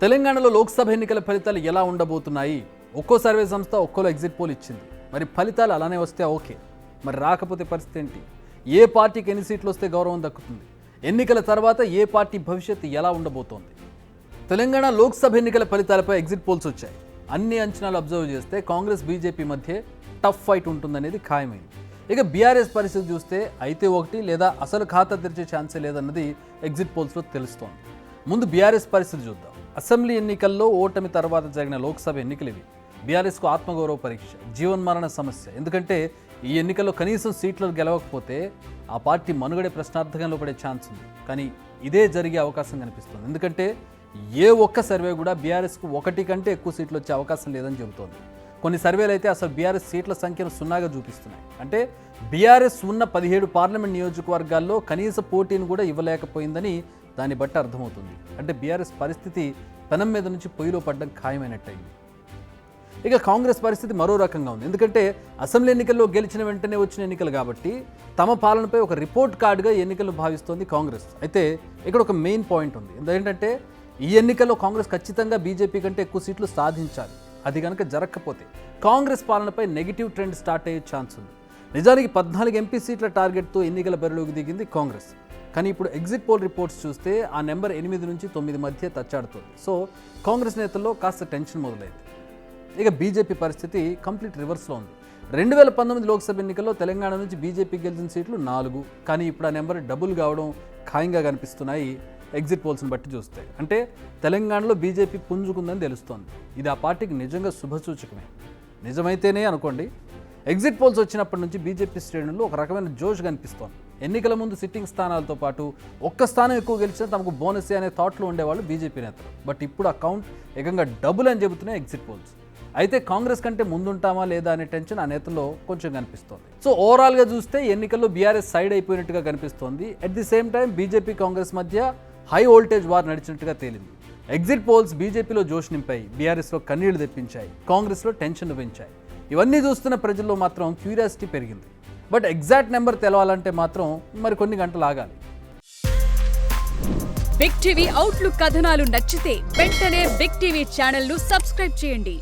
తెలంగాణలో లోక్సభ ఎన్నికల ఫలితాలు ఎలా ఉండబోతున్నాయి? ఒక్కో సర్వే సంస్థ ఒక్కోలో ఎగ్జిట్ పోల్ ఇచ్చింది. మరి ఫలితాలు అలానే వస్తే ఓకే, మరి రాకపోతే పరిస్థితి ఏంటి? ఏ పార్టీకి ఎన్ని సీట్లు వస్తే గౌరవం దక్కుతుంది? ఎన్నికల తర్వాత ఏ పార్టీ భవిష్యత్తు ఎలా ఉండబోతోంది? తెలంగాణ లోక్సభ ఎన్నికల ఫలితాలపై ఎగ్జిట్ పోల్స్ వచ్చాయి. అన్ని అంచనాలు అబ్జర్వ్ చేస్తే కాంగ్రెస్ బీజేపీ మధ్య టఫ్ ఫైట్ ఉంటుందనేది ఖాయమైంది. ఇక బీఆర్ఎస్ పరిస్థితి చూస్తే అయితే ఒకటి లేదా అసలు ఖాతా తెరిచే ఛాన్సే లేదన్నది ఎగ్జిట్ పోల్స్లో తెలుస్తోంది. ముందు బీఆర్ఎస్ పరిస్థితి చూద్దాం. అసెంబ్లీ ఎన్నికల్లో ఓటమి తర్వాత జరిగిన లోక్సభ ఎన్నికలు ఇవి. బీఆర్ఎస్కు ఆత్మగౌరవ పరీక్ష, జీవన్మరణ సమస్య. ఎందుకంటే ఈ ఎన్నికల్లో కనీసం సీట్లు గెలవకపోతే ఆ పార్టీ మనుగడే ప్రశ్నార్థకంలో పడే ఛాన్స్ ఉంది. కానీ ఇదే జరిగే అవకాశం కనిపిస్తుంది. ఎందుకంటే ఏ ఒక్క సర్వే కూడా బీఆర్ఎస్కు 1 కంటే ఎక్కువ సీట్లు వచ్చే అవకాశం లేదని చెబుతోంది. కొన్ని సర్వేలు అయితే అసలు బీఆర్ఎస్ సీట్ల సంఖ్యను 0గా చూపిస్తున్నాయి. అంటే బీఆర్ఎస్ ఉన్న 17 పార్లమెంట్ నియోజకవర్గాల్లో కనీస పోటీని కూడా ఇవ్వలేకపోయిందని దాన్ని బట్టి అర్థమవుతుంది. అంటే బీఆర్ఎస్ పరిస్థితి పెనం మీద నుంచి పొయ్యిలో పడ్డం ఖాయమైనట్టయింది. ఇక కాంగ్రెస్ పరిస్థితి మరో రకంగా ఉంది. ఎందుకంటే అసెంబ్లీ ఎన్నికల్లో గెలిచిన వెంటనే వచ్చిన ఎన్నికలు కాబట్టి తమ పాలనపై ఒక రిపోర్ట్ కార్డుగా ఎన్నికలు భావిస్తోంది కాంగ్రెస్. అయితే ఇక్కడ ఒక మెయిన్ పాయింట్ ఉంది. ఏంటంటే ఈ ఎన్నికల్లో కాంగ్రెస్ ఖచ్చితంగా బీజేపీ కంటే ఎక్కువ సీట్లు సాధించాలి. అది కనుక జరగకపోతే కాంగ్రెస్ పాలనపై నెగిటివ్ ట్రెండ్ స్టార్ట్ అయ్యే ఛాన్స్ ఉంది. నిజానికి 14 ఎంపీ సీట్ల టార్గెట్తో ఎన్నికల బరిలోకి దిగింది కాంగ్రెస్. కానీ ఇప్పుడు ఎగ్జిట్ పోల్ రిపోర్ట్స్ చూస్తే ఆ నెంబర్ 8 నుంచి 9 మధ్య తచ్చాడుతుంది. సో కాంగ్రెస్ నేతల్లో కాస్త టెన్షన్ మొదలైంది. ఇక బీజేపీ పరిస్థితి కంప్లీట్ రివర్స్లో ఉంది. 2019 లోక్సభ ఎన్నికల్లో తెలంగాణ నుంచి బీజేపీ గెలిచిన సీట్లు 4, కానీ ఇప్పుడు ఆ నెంబర్ డబుల్ కావడం ఖాయంగా కనిపిస్తున్నాయి ఎగ్జిట్ పోల్స్ని బట్టి చూస్తే. అంటే తెలంగాణలో బీజేపీ పుంజుకుందని తెలుస్తోంది. ఇది ఆ పార్టీకి నిజంగా శుభసూచకమే. నిజమైతేనే అనుకోండి. ఎగ్జిట్ పోల్స్ వచ్చినప్పటి నుంచి బీజేపీ శ్రేణుల్లో ఒక రకమైన జోష్ కనిపిస్తోంది. ఎన్నికల ముందు సిట్టింగ్ స్థానాలతో పాటు ఒక్క స్థానం ఎక్కువ గెలిచినా తమకు బోనస్ అనే థాట్లో ఉండేవాళ్ళు బీజేపీ నేతలు. బట్ ఇప్పుడు ఆ కౌంట్ ఏకంగా డబుల్ అని చెబుతున్నాయి ఎగ్జిట్ పోల్స్. అయితే కాంగ్రెస్ కంటే ముందుంటామా లేదా అనే టెన్షన్ ఆ నేతల్లో కొంచెం కనిపిస్తోంది. సో ఓవరాల్గా చూస్తే ఎన్నికల్లో బీఆర్ఎస్ సైడ్ అయిపోయినట్టుగా కనిపిస్తోంది. At the same time BJP Congress మధ్య హై వోల్టేజ్ వార్ నడిచినట్టుగా తేలింది. ఎగ్జిట్ పోల్స్ బీజేపీలో జోష్ నింపాయి, బీఆర్ఎస్లో కన్నీళ్లు తెప్పించాయి, కాంగ్రెస్లో టెన్షన్ పెంచాయి. ఇవన్నీ చూస్తున్న ప్రజల్లో మాత్రం క్యూరియాసిటీ పెరిగింది. బట్ ఎగ్జాక్ట్ నెంబర్ తెలవాలంటే మాత్రం మరి కొన్ని గంటలు ఆగాలి. బిగ్ టీవీ అవుట్లుక్ కథనాలు నచ్చితే వెంటనే బిగ్ టీవీ ఛానల్ ను సబ్స్క్రైబ్ చేయండి.